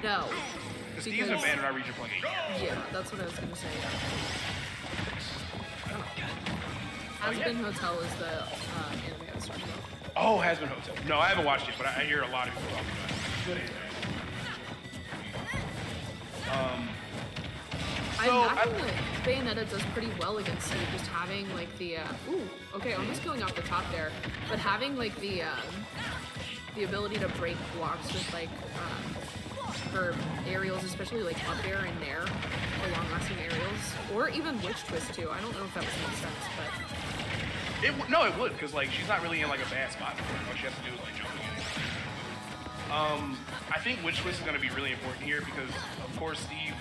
No. Because Ddee's been banned in our region for like 8 years. Yeah, that's what I was gonna say. Has Been Hotel is the anime I was talking about. Oh, Has Been Hotel. No, I haven't watched it, but I hear a lot of people talking about it. Good anime. I think that Bayonetta does pretty well against Steve, just having like the ooh, okay, almost going off the top there, but having like the ability to break blocks with like her aerials, especially like up air and nair, or long-lasting aerials, or even witch twist too. I don't know if that would make sense, but no, it would, because like she's not really in like a bad spot for it. All she has to do is like jump again. I think witch twist is going to be really important here because, of course, Steve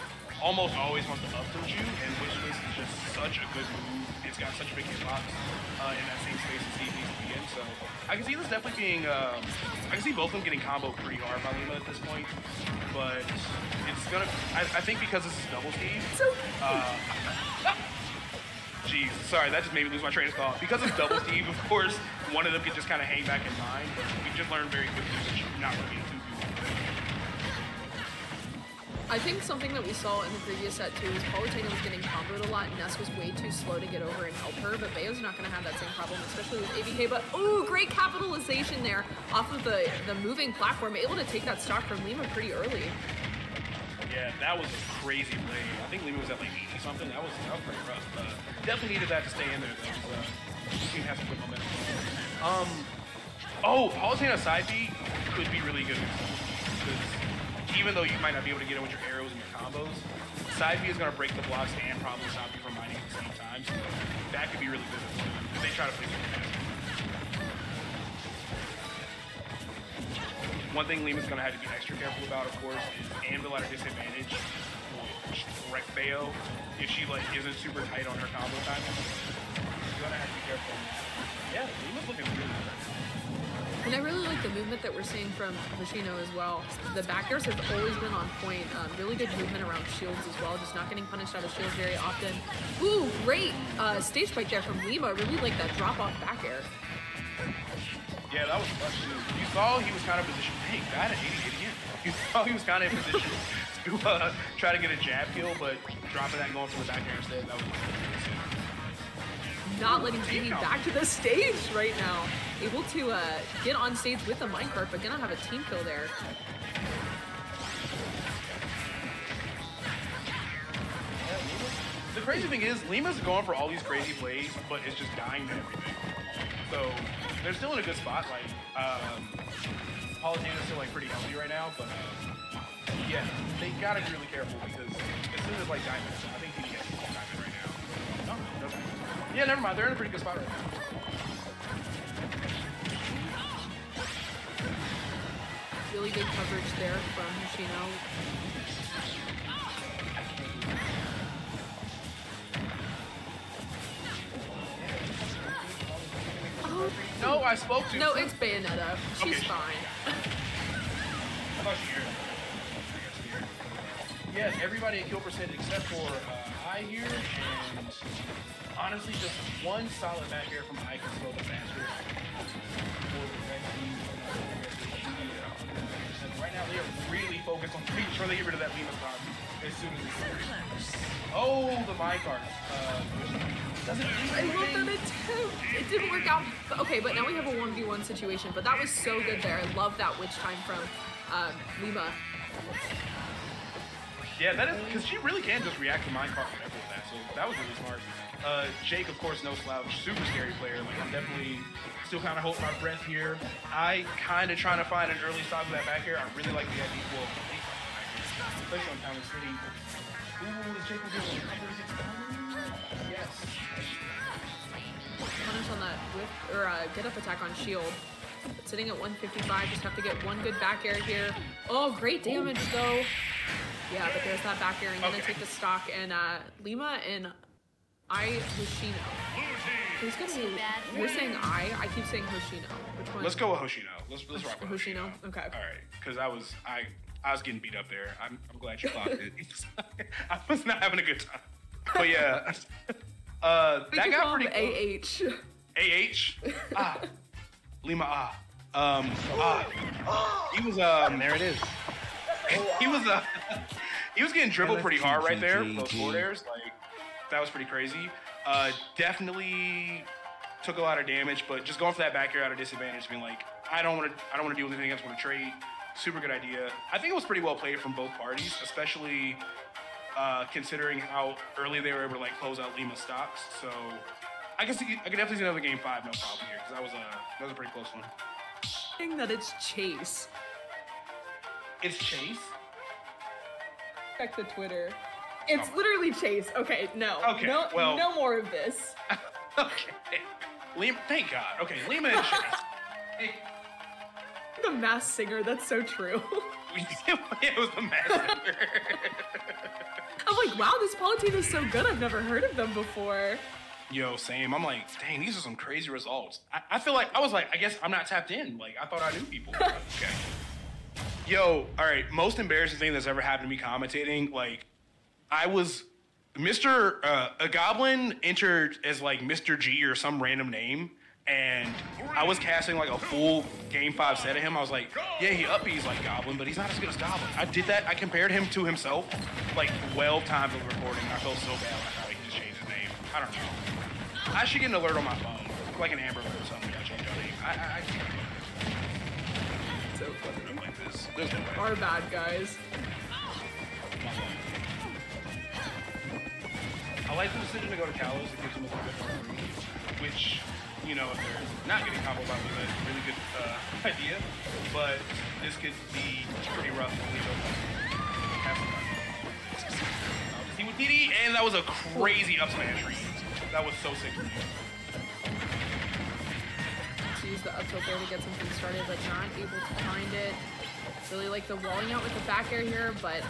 almost always wants to up tilt you, and witch twist is just such a good move. It's got such a big hitbox in that same space as Steve needs to be in. So I can see this definitely being. I can see both of them getting comboed pretty hard by Lima at this point, but it's gonna. I think because this is double Steve. Jeez, sorry, that just made me lose my train of thought. Because it's double Steve, of course, one of them can just kind of hang back in line, but we just learned very quickly that you're not going to be too good. I think something that we saw in the previous set too is Palutena was getting comboed a lot, and Ness was way too slow to get over and help her, but Bayo's not going to have that same problem, especially with ABK, but ooh, great capitalization there off of the moving platform, able to take that stock from Lima pretty early. Yeah, that was a crazy play. I think Lima was at like 80 something. That was pretty rough. Definitely needed that to stay in there though. The team has to put momentum. Oh, Palutena side B could be really good because even though you might not be able to get in with your arrows and your combos, side B is going to break the blocks and probably stop you from mining at the same time. So that could be really good if they try to play something fast. One thing Lima's going to have to be extra careful about, of course, is Anvil at her disadvantage will wreck Bayo if she like isn't super tight on her combo time. She's going to have to be careful. Yeah, Lima's looking really good. And I really like the movement that we're seeing from Hoshino as well. The back airs have always been on point. Really good movement around shields as well, just not getting punished out of shields very often. Ooh, great stage fight there from Lima. Really like that drop-off back air. Yeah, that was clutch too. You saw he was kind of positioned. Hey, got an 80 again. You saw he was kind of in position to try to get a jab kill, but dropping that and going for the back air instead. That was not letting Ddee back to the stage right now. Able to get on stage with the minecart, but gonna have a team kill there. The crazy thing is, Lima's going for all these crazy plays, but it's just dying to everything. So they're still in a good spot. Like Palutena's still like pretty healthy right now, but yeah, they gotta be really careful because as soon as like Diamond, I think Ddee has Diamond right now. No, no. Yeah, never mind. They're in a pretty good spot right now. Really good coverage there from Hoshino. No, I spoke to. No, it's Bayonetta. She's okay. fine. I thought she heard. Yes, everybody at kill percentage except for I here, and honestly, just one solid back air from I can slow the faster. Right now, they are really focused on making sure they get rid of that Lima stock as soon as we can. Oh, the minecart. I love that attempt. It didn't work out. Okay, but now we have a 1v1 situation. But that was so good there. I love that witch time from Lima. Yeah, that is because she really can just react to minecart whenever with that. So that was really smart. Jake, of course, no slouch, super scary player. Like I'm definitely still kind of holding my breath here. I kind of trying to find an early stop of that back air. I really like the idea. Well, especially on Town City. Ooh, is Jake doing yes. Punish on that whip or get up attack on shield. But sitting at 155, just have to get one good back air here. Oh, great damage though. Yeah, but there's that back air and gonna take the stock and Lima and Hoshino. Who's gonna be? You're saying I keep saying Hoshino. Which one? Let's go with Hoshino. Let's rock with Hoshino. Okay. All right, because I was getting beat up there. I'm glad you clocked it. I was not having a good time. But yeah, that got pretty cool. AH. Lima. He was And there it is. he was he was getting dribbled pretty hard right there. Those forward airs, like that was pretty crazy. Definitely took a lot of damage, but just going for that back air out of disadvantage, being like, I don't want to deal with anything. I just want to trade. Super good idea. I think it was pretty well played from both parties, especially considering how early they were able to like close out Lima's stocks. So I could definitely see another game 5, no problem here, because that was a pretty close one. I think that it's Chase. It's Chase? Check the Twitter. It's literally Chase. Okay, no. Okay, well, no more of this. Okay. Lima, thank God. Okay, Lima and Chase. Hey. The Masked Singer, that's so true. It was the Masked Singer. I'm like, wow, this Palutena is so good. I've never heard of them before. Yo, same. I'm like, dang, these are some crazy results. I feel like, I guess I'm not tapped in. Like, I thought I knew people. Okay. Yo, all right, most embarrassing thing that's ever happened to me commentating, like, I was, a goblin entered as like Mr. G or some random name, and I was casting like a full game 5 set of him. I was like, yeah, he up-B's like Goblin, but he's not as good as Goblin. I did that. I compared him to himself like 12 times in the recording, and I felt so bad when I thought he just changed his name. I don't know. I should get an alert on my phone, like an Amber Alert or something. I change your name. I can't. So funny. Like this. There's no way. Our bad guys. I like the decision to go to Kalos. It gives them a little bit more room, which, you know, if they're not getting comboed by Lima, it's a really good idea. But this could be pretty rough when we don't see with Ddee, and that was a crazy up smash read. That was so sick. To use the up tilt there to get something started, but not able to find it. Really like the walling out with the back air here, but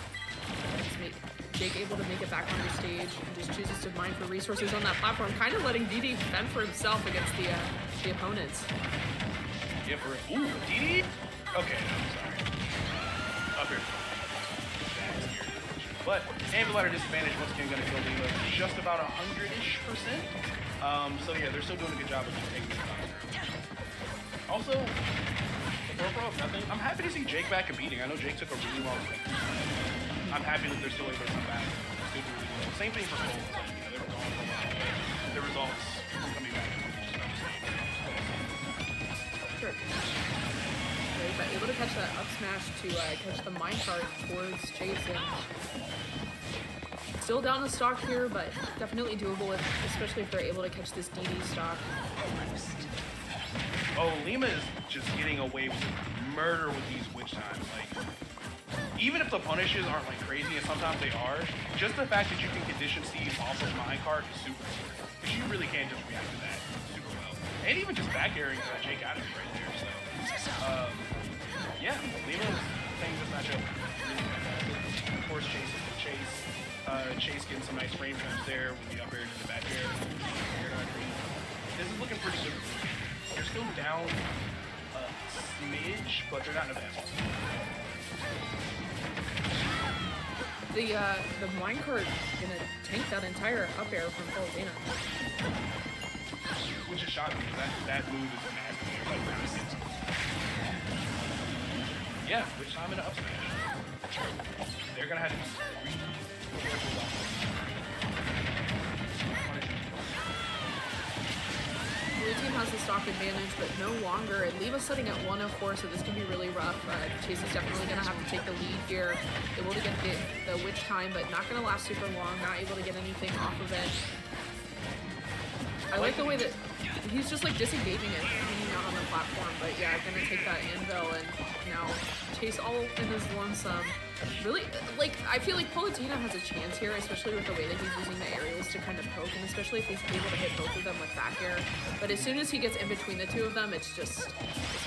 Jake able to make it back on the stage and just chooses to mine for resources on that platform, kind of letting Ddee fend for himself against the opponents. Yeah, ooh, Ddee? Okay, no, I'm sorry. Up here. But Anvil at a disadvantage, once again, gonna kill Lima just about 100-ish%. So yeah, they're still doing a good job of just taking this through. Also, overall, nothing. I'm happy to see Jake back competing. I know Jake took a really long break. I'm happy that they're still able to come back. Still do really well. Same thing for Cole. Like, you know, they were gone for a while, but the results coming back. Sure. Okay, but able to catch that up smash to catch the minecart towards Jason. Still down the stock here, but definitely doable, especially if they're able to catch this Ddee stock. Oh, Lima is just getting away with murder with these witch times. Like, even if the punishes aren't like crazy, and sometimes they are, just the fact that you can condition Steve off of minecart is super good. Because you really can just react to that super well. And even just back airing Jake out of it right there. So, yeah, Lima's playing this matchup really fantastic. Of course, Chase getting some nice frame jumps there with the up air to the back air. This is looking pretty good. They're still down a smidge, but they're not in a bad spot. The minecart gonna tank that entire up air from Palutena. Which is shocking because that move is massive. Like, yeah, which time in an up smash. They're gonna have to be careful about Blue team has the stock advantage, but no longer. And Lima's sitting at 104, so this can be really rough. Chase is definitely going to have to take the lead here. Able to get the witch time, but not going to last super long. Not able to get anything off of it. I like the way that he's just like disengaging it, hanging out on the platform. But yeah, going to take that anvil and now Chase all in his lonesome. Really, like, I feel like Palutena has a chance here, especially with the way that he's using the aerials to kind of poke, and especially if he's able to hit both of them with back air. But as soon as he gets in between the two of them, it's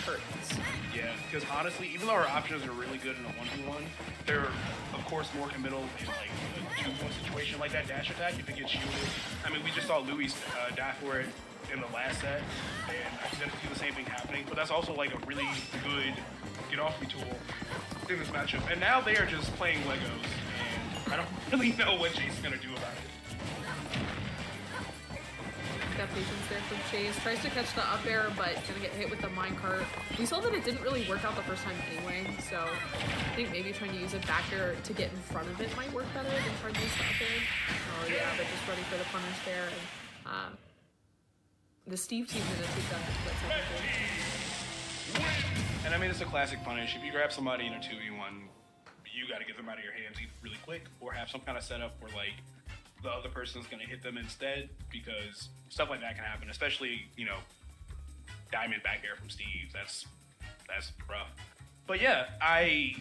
curtains. Yeah, because honestly, even though our options are really good in a 1v1, they're, of course, more committal in, like, a 2-1 situation like that dash attack if it gets shielded. I mean, we just saw Louis die for it in the last set, and I can definitely see the same thing happening, but that's also, like, a really good get-off-me tool in this matchup. And now they are just playing Legos, and I don't really know what Jason's gonna do about it. that patience there from Chase. Tries to catch the up air, but gonna get hit with the minecart. We saw that it didn't really work out the first time anyway, so I think maybe trying to use it back air to get in front of it might work better than trying to use the up air. Oh yeah, but just ready for the punish there. And the Steve team's gonna take that second kill. And I mean, it's a classic punish. If you grab somebody in a 2v1, you got to get them out of your hands either really quick or have some kind of setup where like the other person's going to hit them instead, because stuff like that can happen, especially, you know, diamond back air from Steve. That's rough. But yeah, I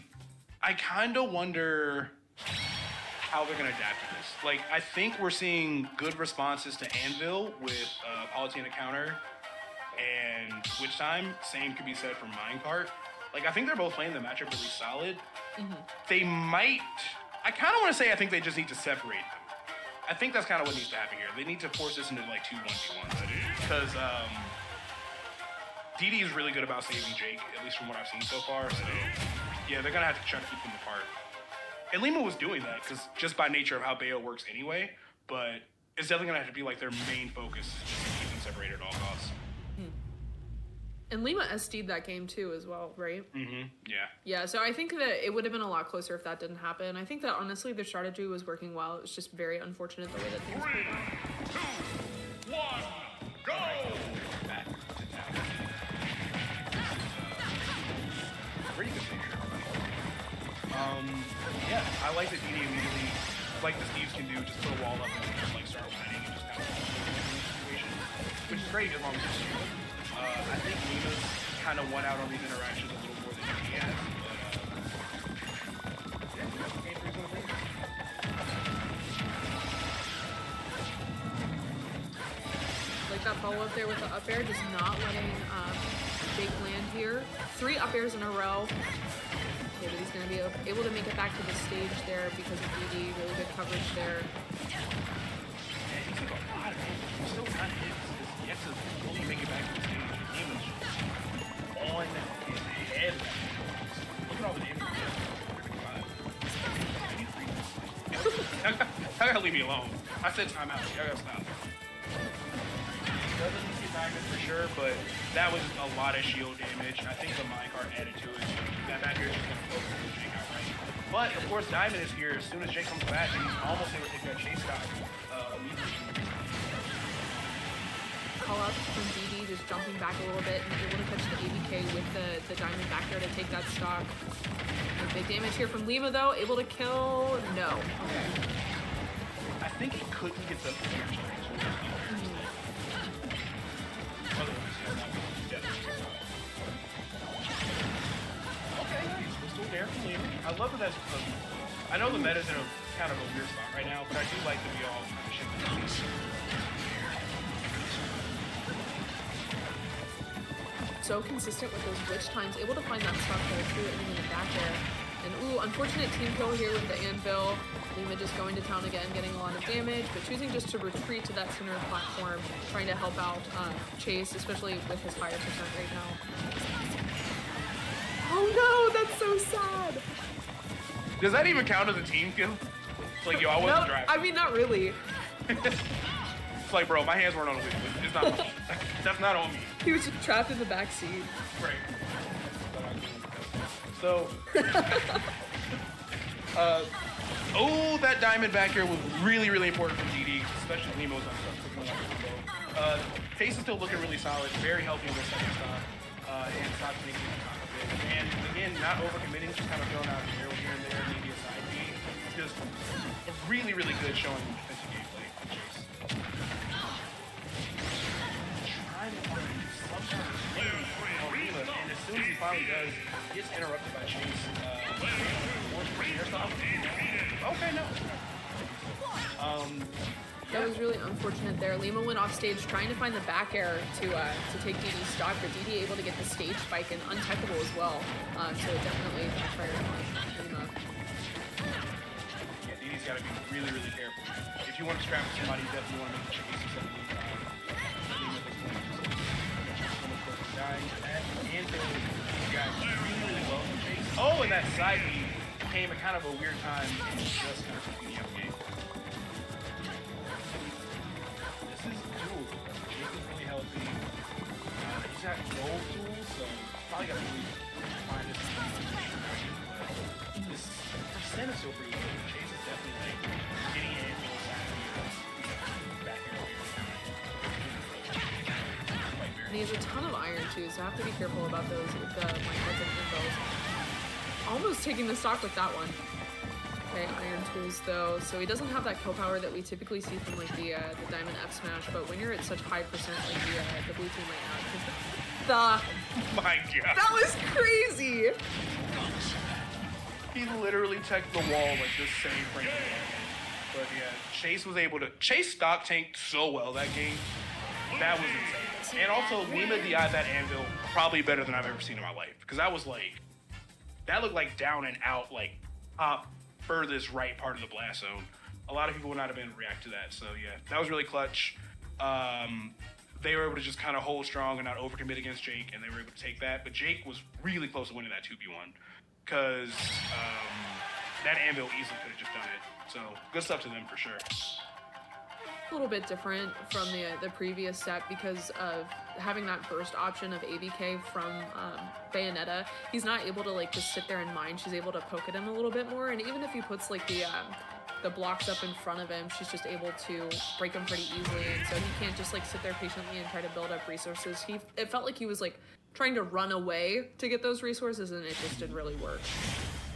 kind of wonder how they're going to adapt to this. Like, I think we're seeing good responses to Anvil with Palutena counter and Witch Time. Same could be said for Minecart. Like, I think they're both playing the matchup really solid. They might, I kind of want to say I think they just need to separate them. I think that's kind of what needs to happen here. They need to force this into like 2 1v1s, because Ddee is really good about saving Jake, at least from what I've seen so far. So yeah, they're gonna have to try to keep them apart. And Lima was doing that because just by nature of how Bayo works anyway. But it's definitely gonna have to be like their main focus, just to keep them separated at all costs. And Lima SD'd that game too as well, right? Yeah. Yeah, so I think that it would have been a lot closer if that didn't happen. I think that honestly their strategy was working well. It was just very unfortunate the way that things played out. 3, 2, 1, go! Back to attack. Pretty good picture. Yeah, I like that Ddee immediately, like the Steves can do, just put a wall up and just like start lining and just kind of situation, which is great as long as it's shielded. I think Lima's kind of won out on these interactions a little more than he has. But, yeah, game 3's gonna bring it. Like that follow up there with the up air, just not letting Jake land here. 3 up airs in a row. Okay, but he's going to be able to make it back to the stage there because of Ddee. Really good coverage there. Yeah, he took a lot of damage. He's still not hit. He has to fully make it back to the stage. The game is just on his head. Look at all the damage he did. I gotta leave me alone. I said timeout. I gotta stop. Doesn't see diamond for sure, but that was a lot of shield damage. I think the minecart added to it. That back here is just gonna focus on Jake outright. But of course, diamond is here as soon as Jake comes back, and he's almost able to take that chase stock immediately. Call up from Ddee, just jumping back a little bit and able to catch the ABK with the diamond back there to take that stock. And big damage here from Lima though, able to kill. No. Okay. I think he couldn't get the fear change. Okay, nice. We're still there from Lima. I love that that's. I know the meta's in a kind of a weird spot right now, but I do like that we all kind of shift the So consistent with those witch times, able to find that stock there too, and in the back there. And ooh, unfortunate team kill here with the anvil. Lima just going to town again, getting a lot of damage, but choosing just to retreat to that center platform, trying to help out Chase, especially with his higher percent right now. Oh no, that's so sad. Does that even count as a team kill? It's like, yo, I wasn't driving. I mean, not really. It's like, bro, my hands weren't on the wheel. It's not on me. That's not on me. He was just trapped in the back seat. Right. So, oh, that diamond back here was really, really important for Ddee, especially Lima was on Pace is still looking really solid, very healthy in this second stop, and stops making on top of it. And again, not overcommitting, just kind of throwing out a zero here and there, maybe a side B. Just a really, really good showing defensive gameplay from Chase. Trying to find some kind of on Lima, and as soon as he finally does, he gets interrupted by Chase. Okay, no. That was really unfortunate there. Lima went off stage trying to find the back air to take Ddee's stock, but Ddee able to get the stage spike and untechable as well. So it definitely backfired on Lima. Yeah, Ddee's got to be really, really careful. If you want to scrap with somebody, you definitely want to make the chase instead of dying to that. And you guys really, really well in the chase. Oh, and that side B came at kind of a weird time and just kind of took the game. This is doable. see. He's got gold tools, so probably got to really find this. But this percent is still pretty good. Chase is definitely like getting in back here. And he has a ton of iron too, so I have to be careful about those with the micros and involves. Almost taking the stock with that one. Okay, iron tools though, so he doesn't have that kill power that we typically see from like the diamond F smash. But when you're at such high percent like the blue team right now, My God, that was crazy. He literally teched the wall like this same frame. But yeah, Chase was able to stock tanked so well that game. That was insane. And also Lima Ddee that anvil probably better than I've ever seen in my life, because that was like, that looked like down and out, like top furthest right part of the blast zone. A lot of people would not have been able to react to that. So yeah, that was really clutch. They were able to just kind of hold strong and not overcommit against Jake, and they were able to take that. But Jake was really close to winning that 2v1, because that anvil easily could have just done it. So good stuff to them for sure. A little bit different from the previous set because of having that burst option of ABK from Bayonetta. He's not able to like just sit there and mine. She's able to poke at him a little bit more, and even if he puts like the blocks up in front of him, she's just able to break them pretty easily, and so he can't just like sit there patiently and try to build up resources. It felt like he was like trying to run away to get those resources, and it just didn't really work.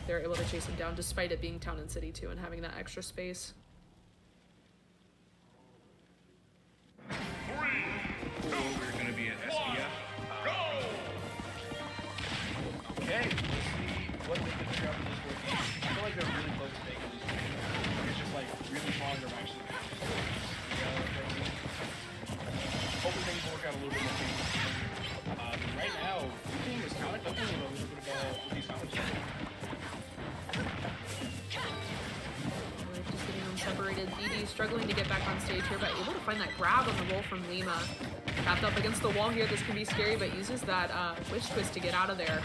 They were able to chase him down despite it being town and city too and having that extra space. We're going to be at SBF. Okay, let's see what they can figure out for this fourth game. I feel like they're really close to making these games. It's just like really falling their matches. Hopefully things will work out a little bit more. Right now, the team is kind of cooking with a little bit of these comments. Just getting them separated. Ddee struggling to get back on stage here, but able to find that grab on the roll from Lima. Tapped up against the wall here. This can be scary, but uses that witch twist to get out of there.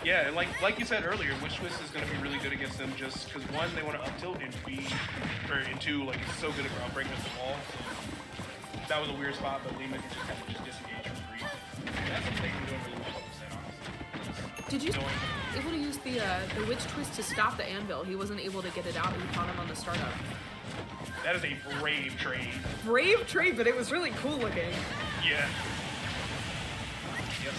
Yeah, and like you said earlier, witch twist is going to be really good against them just because one, they want to up tilt, and and two, like it's so good at ground breaking up the wall. So that was a weird spot, but Lima can just kind of disengage for free. That's something they're doing really well with set on. Did you able to use the witch twist to stop the anvil? He wasn't able to get it out. He caught him on the startup. That is a brave trade. Brave trade, but it was really cool looking. Yeah. Yep.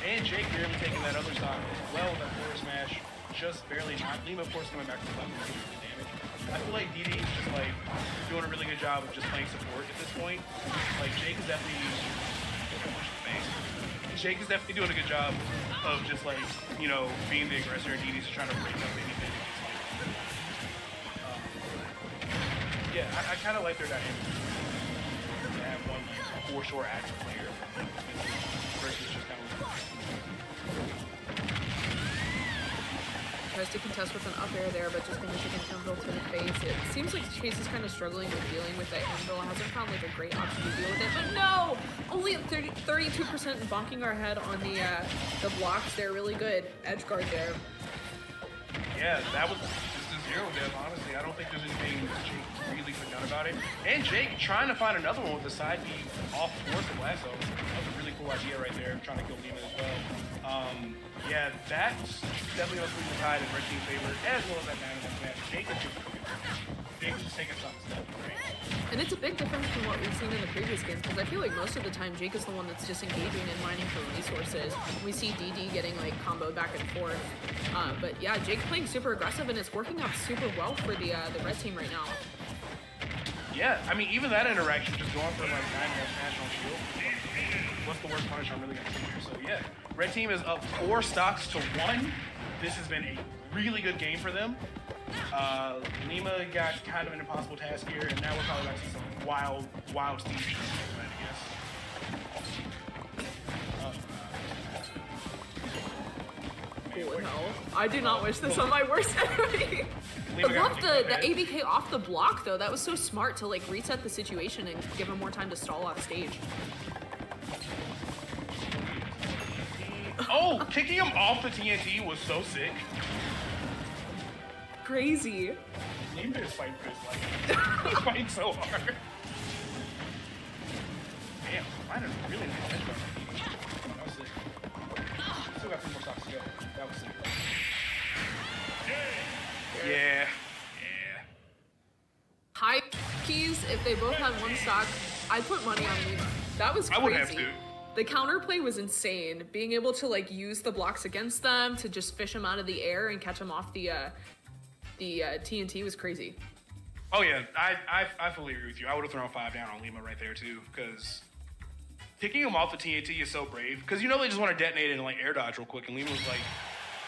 And Jake really taking that other stock as well with that forward smash. Just barely not. Lima, of course, coming back to the left and doing damage. I feel like Ddee is just like doing a really good job of just playing support at this point. Like Jake is definitely doing a good job of just like, you know, being the aggressor, and Ddee's just trying to break up anything. Yeah, I kind of like their dynamic. They have one like for sure active player versus just kind of. Tries to contest with an up air there, but just finishes an anvil to the face. It seems like Chase is kind of struggling with dealing with that anvil. Hasn't found like a great option to deal with it, but no! Only at 32% and bonking our head on the blocks there. Really good edge guard there. Yeah, that was just a zero dev, honestly. I don't think there's anything Jake really could have done about it. And Jake trying to find another one with the side B off towards the blast zone. That was a really cool idea right there, trying to kill Lima as well. Yeah, that's definitely going to swing the tide in red team's favor, as well as that man in that match. Jake is taking some stuff, right? And it's a big difference from what we've seen in the previous games, because I feel like most of the time Jake is the one that's disengaging and mining for resources. We see Ddee getting like comboed back and forth. But yeah, Jake playing super aggressive, and it's working out super well for the red team right now. Yeah, I mean, even that interaction, just going for like 9 smash on shield. What's the worst punish I'm really going to see here? So yeah, red team is up 4 stocks to 1. This has been a really good game for them. Lima got kind of an impossible task here, and now we're probably going to see some wild Steve shit, I guess. Cool hell. I do not wish this on my worst enemy. I love the ABK off the block though. That was so smart to like reset the situation and give him more time to stall off stage. Oh, kicking him off the TNT was so sick. Crazy. Lima is fighting for his life. He's fighting so hard. find a really nice edge guard. That was sick. Still got 3 more stocks to go. That was sick. Yeah. High keys, if they both had 1 stock, I'd put money on Lima. That was crazy. I would have to. The counterplay was insane. Being able to like use the blocks against them to just fish them out of the air and catch them off the TNT was crazy. Oh yeah, I fully agree with you. I would have thrown 5 down on Lima right there too, because picking him off the TNT is so brave. Because you know they just want to detonate it and like air dodge real quick, and Lima was like,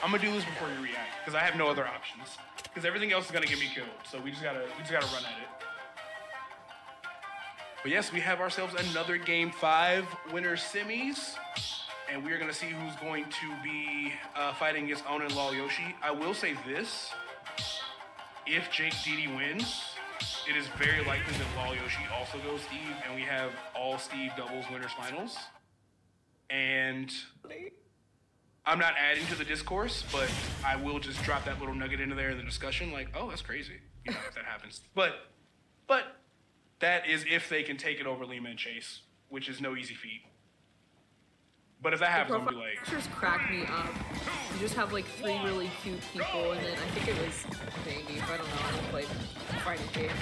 "I'm gonna do this before you react, because I have no other options. Because everything else is gonna get me killed. So we just gotta run at it." But yes, we have ourselves another Game 5 winner semis, and we are gonna see who's going to be fighting against Owen and Law Yoshi. I will say this: if Jake Ddee wins, it is very likely that Law Yoshi also goes Steve, and we have all Steve doubles winners finals. And I'm not adding to the discourse, but I will just drop that little nugget into there in the discussion, like, oh, that's crazy, you know, if that happens. But that is if they can take it over Lima and Chase, which is no easy feat. But if that happens, I'm gonna be like, pictures crack me up. You just have like 3 really cute people, and then I think it was Bangy. I don't know. I don't play fighting games.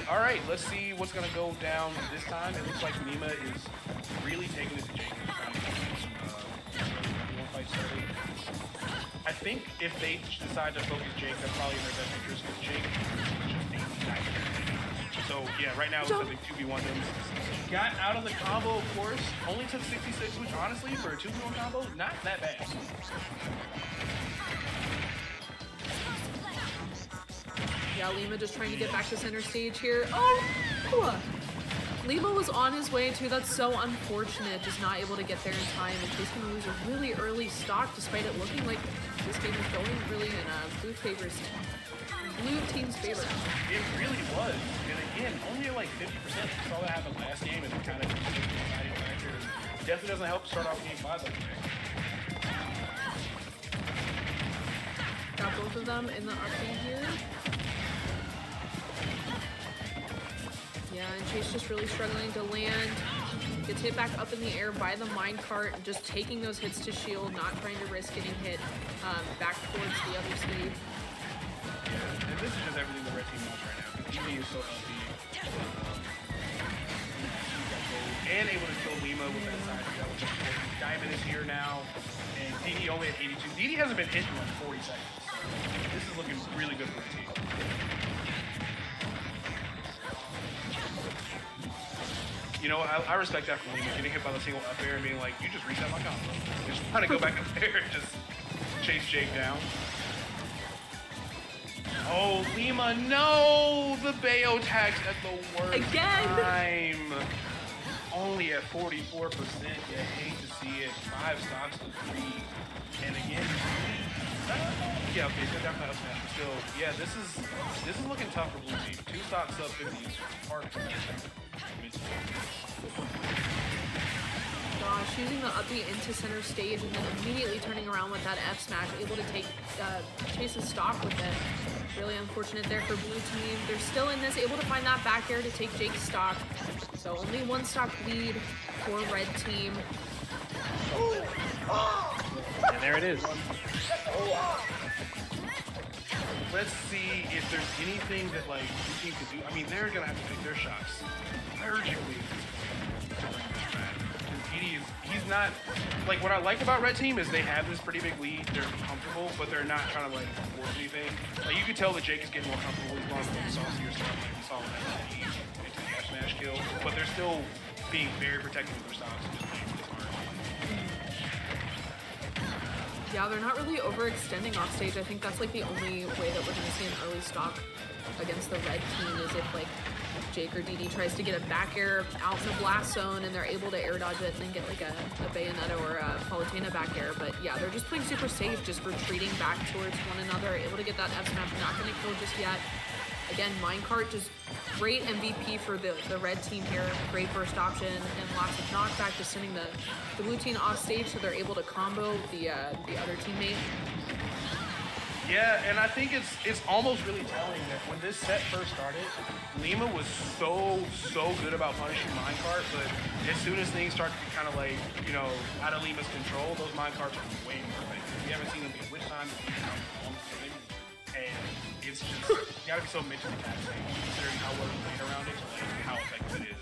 All right, let's see what's gonna go down this time. It looks like Lima is really taking it to Jake. Fight started. I think if they decide to focus Jake, that's probably in their best interest, because Jake is just a So yeah, right now it's a big 2v1 them. Got out of the combo, of course. Only took 66, which honestly, for a 2v1 combo, not that bad. Yeah, Lima just trying to get back to center stage here. Oh! Lima was on his way too. That's so unfortunate. Just not able to get there in time. And Chase going to lose a really early stock, despite it looking like this game is going really in blue team's favor. It really was. And again, only at like 50%. We saw that happen last game, and it kind of decided factor. Definitely doesn't help to start off game 5 like that. Got both of them in the upbeat here. Yeah, and Chase just really struggling to land. Gets hit back up in the air by the minecart, just taking those hits to shield, not trying to risk getting hit back towards the other Steve. Yeah, and this is just everything the red team wants right now. Ddee is so healthy. And able to kill Lima with that side. Diamond is here now, and Ddee only at 82. Ddee hasn't been hit in like 40 seconds. So this is looking really good for the team. You know, I respect that from Lima, getting hit by the single up air and being like, you just reset my combo. Just trying to go back up there and just chase Jake down. Oh, Lima, no! The Bayo tags at the worst time. Only at 44%. You hate to see it. 5 stocks to 3. And again, yeah, okay, so definitely up smash, but still, yeah, this is looking tough for blue team. 2 stocks up 50 is hard for them. Gosh, using the upbeat into center stage and then immediately turning around with that F smash, able to take Chase's stock with it. Really unfortunate there for blue team. They're still in this, able to find that back air to take Jake's stock. So only 1 stock lead for red team. And there it is. Let's see if there's anything that like blue team could do. I mean, they're gonna have to take their shots urgently to bring this back. Ddee is, he's not, like, what I like about red team is they have this pretty big lead. They're comfortable, but they're not trying to like force anything. Like, you can tell that Jake is getting more comfortable. He's going for saucier stuff. Like we saw with that into the F smash kill, but they're still being very protective of their stocks. Yeah, they're not really overextending off stage. I think that's like the only way that we're going to see an early stock against the red team is if like Jake or Ddee tries to get a back air out in the blast zone and they're able to air dodge it and then get like a Bayonetta or a Palutena back air. But yeah, they're just playing super safe, just retreating back towards one another, able to get that F smash, not going to kill just yet. Again, minecart, just great MVP for the red team here. Great first option and lots of knockback, just sending the blue team off stage so they're able to combo the other teammate. Yeah, and I think it's almost really telling that when this set first started, Lima was so good about punishing minecart, but as soon as things start to be kind of like, you know, out of Lima's control, those minecarts are way more effective. We haven't seen them get which time, and it's just, you gotta be so mentally taxing considering how well you played around it, and how effective it is.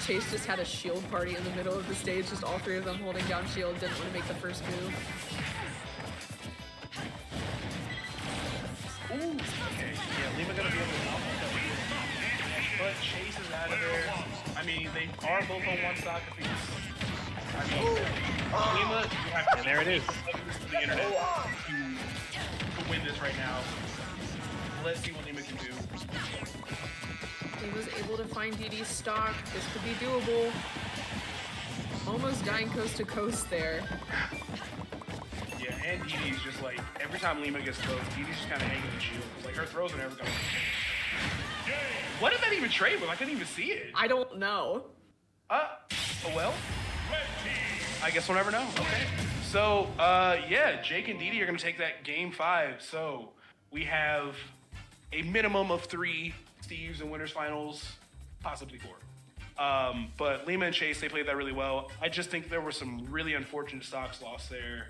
Chase just had a shield party in the middle of the stage, just all three of them holding down shield, didn't want to make the first move. Ooh, okay. Yeah, Lima gonna be able to but Chase is out of there. I mean, they are both on one stock apiece. I mean, Lima, you have to, and there it is. To the internet to win this right now. Let's see what Lima can do. He was able to find Ddee's stock. This could be doable. Almost dying coast to coast there. Yeah, and Ddee's just like, every time Lima gets throws, Ddee's just kind of hanging the shield. It's like her throws are never going to. What did that even trade with? I couldn't even see it. I don't know. Oh well. I guess we'll never know. Okay. So, yeah, Jake and Ddee are going to take that game 5. So, we have a minimum of 3 Steves in winners finals, possibly 4. But Lima and Chase, they played that really well. I just think there were some really unfortunate stocks lost there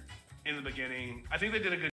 in the beginning. I think they did a good